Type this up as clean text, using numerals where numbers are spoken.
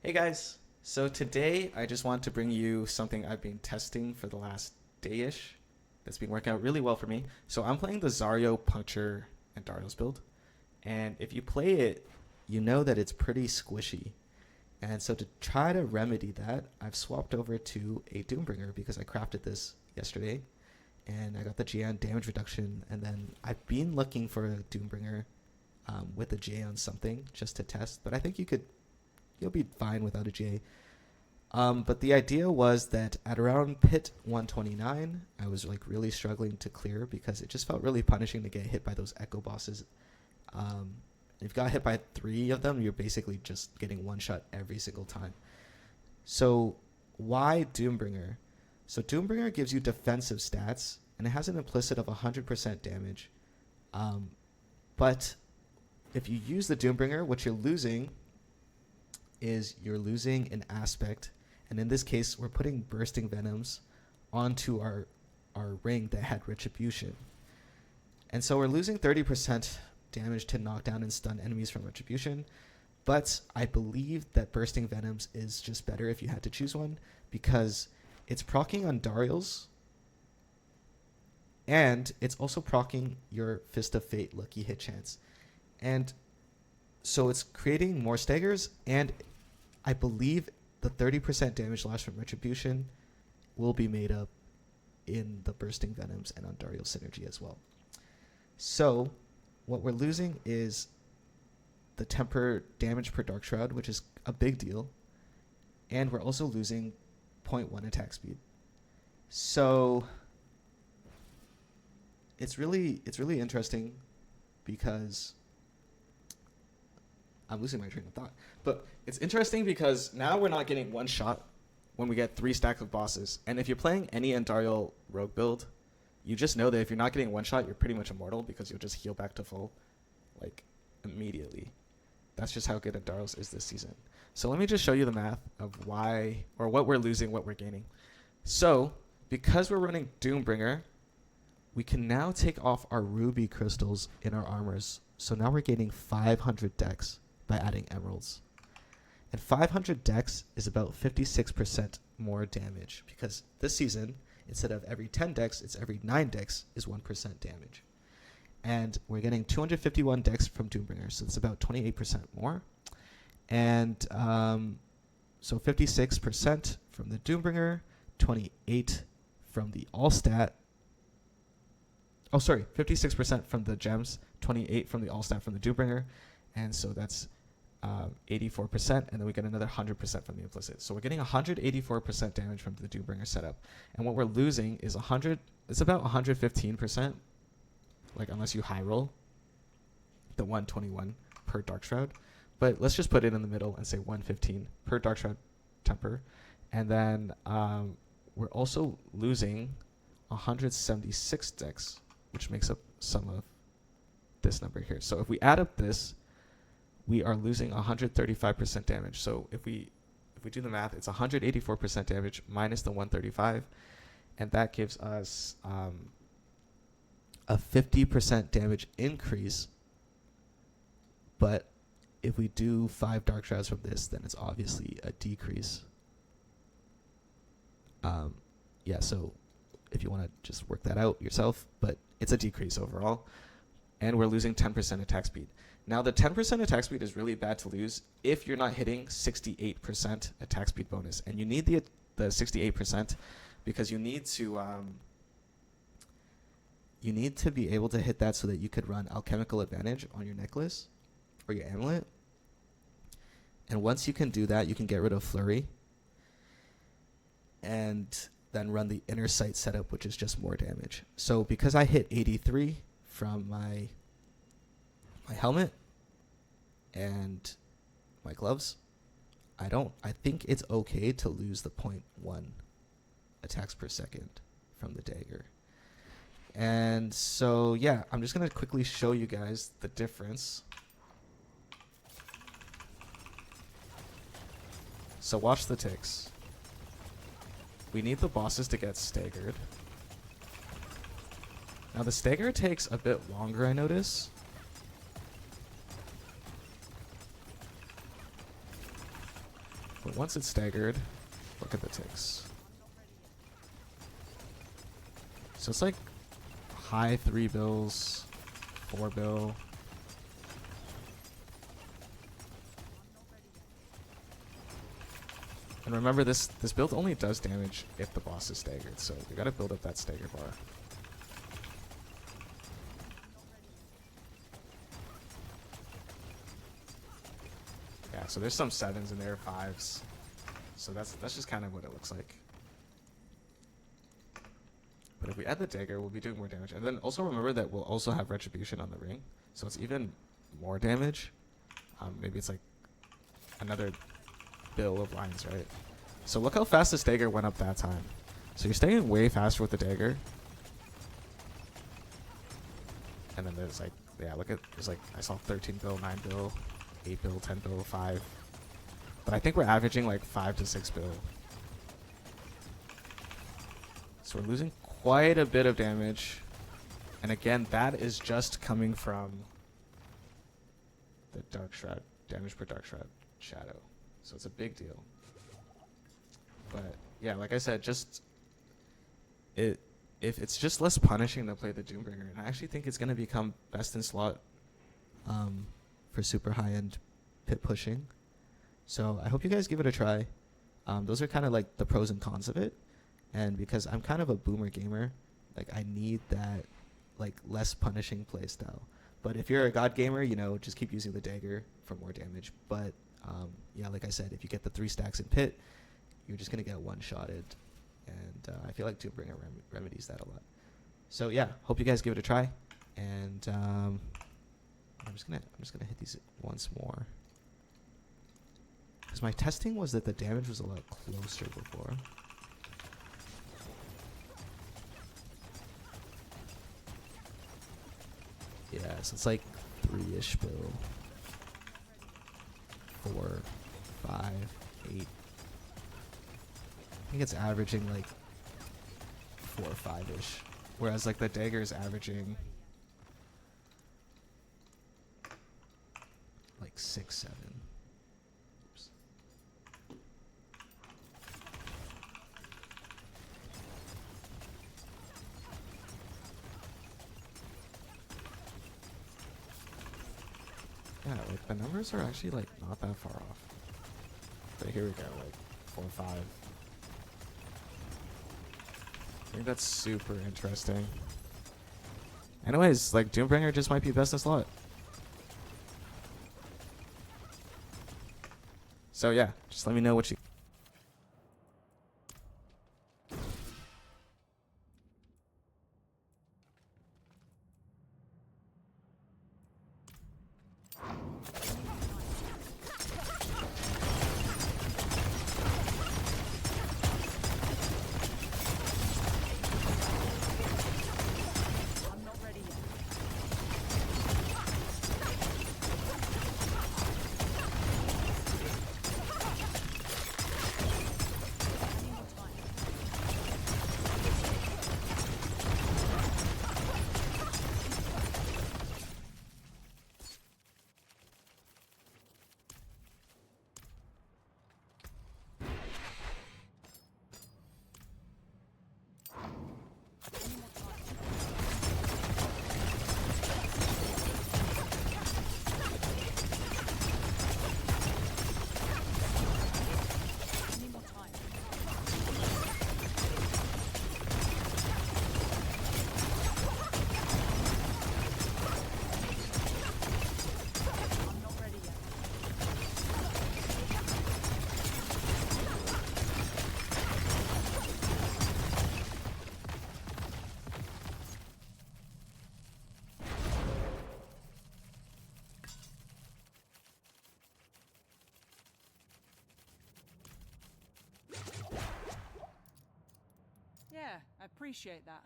Hey guys, so today I just want to bring you something I've been testing for the last day-ish that's been working out really well for me. So I'm playing the Zaryo Puncture and Darius build, and if you play it, you know that it's pretty squishy. And so to try to remedy that, I've swapped over to a Doombringer because I crafted this yesterday, and I got the J on damage reduction, and then I've been looking for a Doombringer with a J on something just to test, but I think you'll be fine without a J. But the idea was that at around pit 129, I was like really struggling to clear because it just felt really punishing to get hit by those echo bosses. If you got hit by 3 of them, you're basically just getting one shot every single time. So why Doombringer? So Doombringer gives you defensive stats, and it has an implicit of 100% damage. But if you use the Doombringer, what you're losing is you're losing an aspect, and in this case we're putting bursting venoms onto our ring that had retribution, and so we're losing 30% damage to knock down and stun enemies from retribution. But I believe that bursting venoms is just better if you had to choose one, because it's proccing on Darius, and it's also proccing your Fist of Fate lucky hit chance, and so it's creating more staggers, and I believe the 30% damage loss from Retribution will be made up in the Bursting Venoms and on Darius synergy as well. So what we're losing is the temper damage per Dark Shroud, which is a big deal, and we're also losing 0.1 attack speed. So it's really interesting because I'm losing my train of thought. But it's interesting because now we're not getting one shot when we get 3 stacks of bosses. And if you're playing any Andariel rogue build, you just know that if you're not getting one shot, you're pretty much immortal because you'll just heal back to full, like, immediately. That's just how good Andariel is this season. So let me just show you the math of why, or what we're losing, what we're gaining. So because we're running Doombringer, we can now take off our ruby crystals in our armors. So now we're gaining 500 dex by adding emeralds. And 500 dex is about 56% more damage, because this season, instead of every 10 dex, it's every 9 dex is 1% damage. And we're getting 251 dex from Doombringer, so it's about 28% more. And so 56% from the Doombringer, 28 from the Allstat. 56% from the gems, 28 from the Allstat from the Doombringer, and so that's 84%, and then we get another 100% from the implicit. So we're getting 184% damage from the Doombringer setup, and what we're losing is it's about 115%, like unless you high roll the 121 per Dark Shroud. But let's just put it in the middle and say 115 per Dark Shroud temper, and then we're also losing 176 dex, which makes up some of this number here. So if we add up this, we are losing 135% damage. So if we do the math, it's 184% damage minus the 135, and that gives us a 50% damage increase. But if we do 5 Dark Shrouds from this, then it's obviously a decrease. So if you want to just work that out yourself, but it's a decrease overall, and we're losing 10% attack speed. Now the 10% attack speed is really bad to lose if you're not hitting 68% attack speed bonus, and you need the 68% because you need to be able to hit that so that you could run alchemical advantage on your necklace or your amulet. And once you can do that, you can get rid of flurry and then run the inner sight setup, which is just more damage. So because I hit 83 from my helmet and my gloves, I think it's okay to lose the 0.1 attacks per second from the dagger. And so yeah, I'm just gonna quickly show you guys the difference. So watch the ticks. We need the bosses to get staggered. Now the stagger takes a bit longer, I notice. But once it's staggered, look at the ticks. So it's like high 3 bills, 4 bill. And remember, this build only does damage if the boss is staggered, so we gotta build up that stagger bar. Yeah, so there's some 7s in there, 5s. So that's just kind of what it looks like. But if we add the dagger, we'll be doing more damage. And then also remember that we'll also have retribution on the ring, so it's even more damage. Maybe it's like another bill of lines, right? So look how fast this dagger went up that time. So you're staying way faster with the dagger. And then there's like, yeah, look at, there's like, I saw 13 bill, 9 bill, 8 bill, 10 bill, 5. But I think we're averaging like 5 to 6 bill. So we're losing quite a bit of damage. And again, that is just coming from the Dark Shroud, damage per Dark Shroud Shadow. So it's a big deal. But yeah, like I said, just if it's just less punishing to play the Doombringer, and I actually think it's gonna become best in slot for super high-end pit pushing. So I hope you guys give it a try. Those are kind of like the pros and cons of it. And because I'm kind of a boomer gamer, like I need that like less punishing playstyle. But if you're a god gamer, you know, just keep using the dagger for more damage. But yeah, like I said, if you get the 3 stacks in pit, you're just gonna get one-shotted. And I feel like Doombringer remedies that a lot. So yeah, hope you guys give it a try. And I'm just gonna hit these once more. Because my testing was that the damage was a lot closer before. Yeah, so it's like 3-ish bill. 4, 5, 8. I think it's averaging like 4 or 5-ish. Whereas like the dagger is averaging like 6, 7. Oops. Yeah, like the numbers are actually like not that far off. But here we go, like 4, 5. I think that's super interesting. Anyways, like Doombringer just might be best in slot. So yeah, just let me know what you... Yeah, I appreciate that.